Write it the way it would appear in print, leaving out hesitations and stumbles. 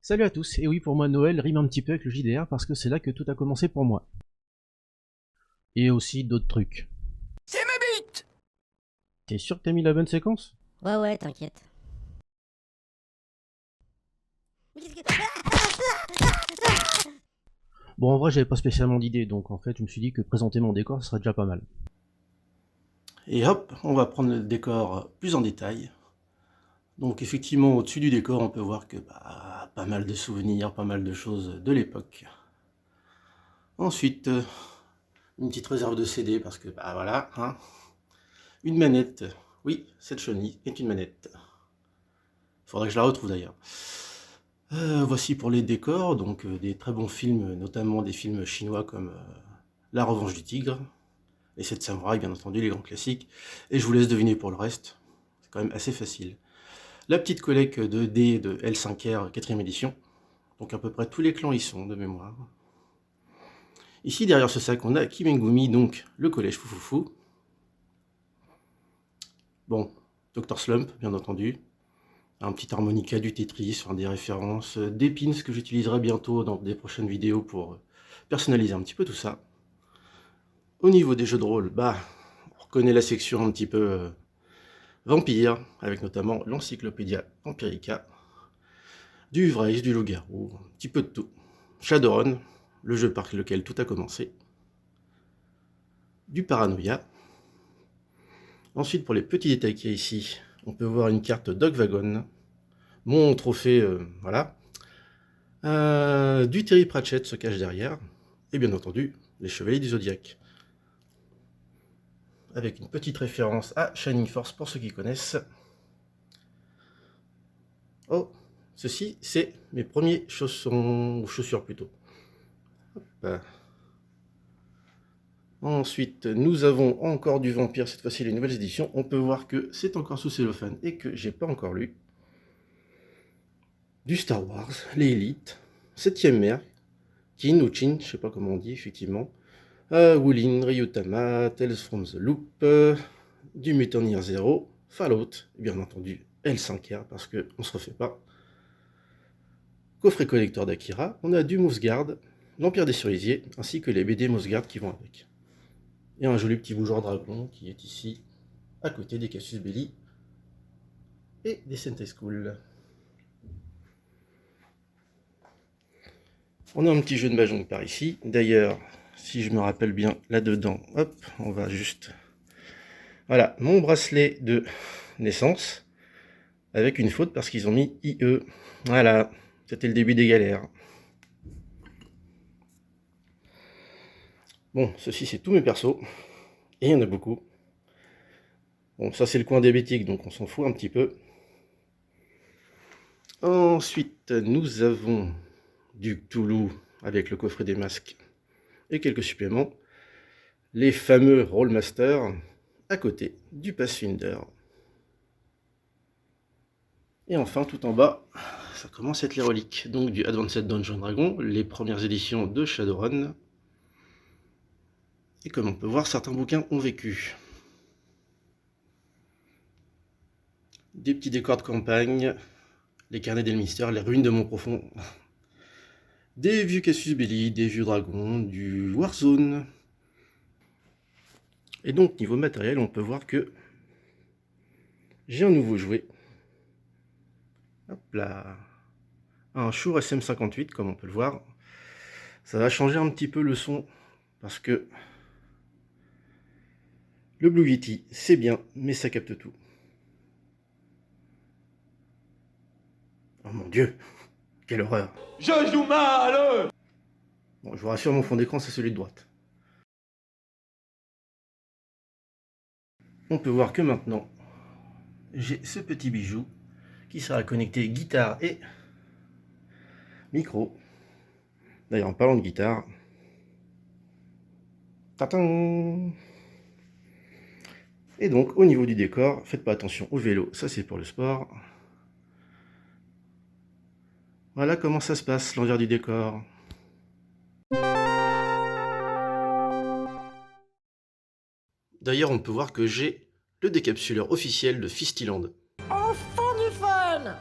Salut à tous, et oui pour moi Noël rime un petit peu avec le JDR parce que c'est là que tout a commencé pour moi. Et aussi d'autres trucs. C'est ma bite. T'es sûr que t'as mis la bonne séquence? Ouais, t'inquiète. Bon en vrai j'avais pas spécialement d'idée, donc en fait je me suis dit que présenter mon décor serait déjà pas mal. Et hop, on va prendre le décor plus en détail. Donc effectivement, au-dessus du décor, on peut voir que pas mal de souvenirs, pas mal de choses de l'époque. Ensuite, une petite réserve de CD parce que voilà, hein. Une manette. Oui, cette chenille est une manette. Faudrait que je la retrouve d'ailleurs. Voici pour les décors, donc des très bons films, notamment des films chinois comme La Revanche du Tigre, Les 7 Samouraïs, bien entendu, les grands classiques. Et je vous laisse deviner pour le reste. C'est quand même assez facile. La petite collecte de dés de L5R 4ème édition. Donc à peu près tous les clans y sont de mémoire. Ici derrière ce sac on a Kimengumi, donc le collège Foufoufou. Bon, Dr Slump bien entendu. Un petit harmonica du Tetris, des références, des pins que j'utiliserai bientôt dans des prochaines vidéos pour personnaliser un petit peu tout ça. Au niveau des jeux de rôle, on reconnaît la section un petit peu vampire, avec notamment l'Encyclopédia Vampirica, du Vraise, du loup-garou, un petit peu de tout. Shadowrun, le jeu par lequel tout a commencé. Du Paranoia. Ensuite, pour les petits détails qu'il y a ici, on peut voir une carte Dog Wagon, mon trophée, voilà. Du Terry Pratchett se cache derrière, et bien entendu, les Chevaliers du Zodiaque. Avec une petite référence à Shining Force pour ceux qui connaissent. Oh, ceci, c'est mes premiers chaussons, ou chaussures plutôt. Hop. Ensuite, nous avons encore du Vampire, cette fois-ci les nouvelles éditions. On peut voir que c'est encore sous cellophane et que j'ai pas encore lu. Du Star Wars, les Élites, 7ème mer, Kin ou Chin, je sais pas comment on dit effectivement. Wulin, Ryutama, Tales from the Loop, du Mutant Year Zero, Fallout, et bien entendu L5R parce que on se refait pas. Coffret collector d'Akira, on a du Mossguard, l'Empire des Cerisiers, ainsi que les BD Mossguard qui vont avec. Et un joli petit bougeoir dragon qui est ici, à côté des Casus Belli et des Sentai School. On a un petit jeu de Mahjong par ici. D'ailleurs, si je me rappelle bien, là-dedans, hop, on va juste... Voilà, mon bracelet de naissance, avec une faute parce qu'ils ont mis IE. Voilà, c'était le début des galères. Bon, ceci c'est tous mes persos, et il y en a beaucoup. Bon, ça c'est le coin diabétique, donc on s'en fout un petit peu. Ensuite, nous avons du Cthulhu avec le coffret des masques et quelques suppléments. Les fameux Rollmaster à côté du Pathfinder. Et enfin, tout en bas, ça commence à être les reliques. Donc du Advanced Dungeons Dragon, les premières éditions de Shadowrun. Et comme on peut voir, certains bouquins ont vécu. Des petits décors de campagne, les carnets d'Elminster, les ruines de Montprofond. Des vieux Casus Belli, des vieux dragons, du Warzone. Et donc, niveau matériel, on peut voir que j'ai un nouveau jouet. Hop là. Un Shure SM58, comme on peut le voir. Ça va changer un petit peu le son, parce que le Blue Yeti, c'est bien, mais ça capte tout. Oh mon Dieu, quelle horreur. Je joue mal. Bon, je vous rassure, mon fond d'écran, c'est celui de droite. On peut voir que maintenant, j'ai ce petit bijou qui sera connecté guitare et micro. D'ailleurs, en parlant de guitare, tatin. Et donc, au niveau du décor, faites pas attention au vélo, ça c'est pour le sport. Voilà comment ça se passe, l'envers du décor. D'ailleurs, on peut voir que j'ai le décapsuleur officiel de Fistyland. Enfin du fun!